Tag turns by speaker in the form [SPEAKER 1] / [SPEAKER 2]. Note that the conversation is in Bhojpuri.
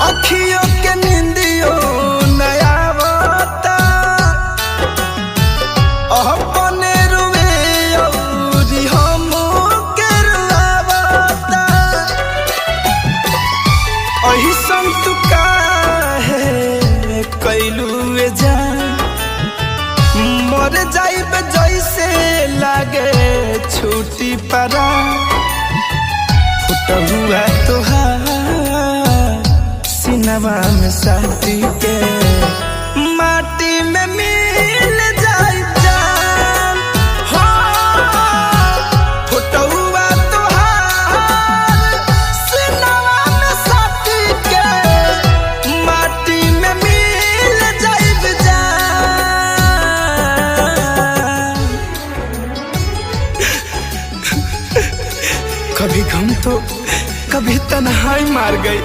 [SPEAKER 1] अखियों के निंदियों नया बता अपने रुए औरी हम के रुआवता अही संग तू काहे कैलू जान मर जाइब जैसे लागे छूटी परा फुटा हुआ तोहार सिनेमा में साथी के माटी में मिल जाए जान हो फुटा हुआ तोहार सिनेमा में साथी के माटी में मिल जाए जान। कभी गम तो कभी तन्हाई मार गई।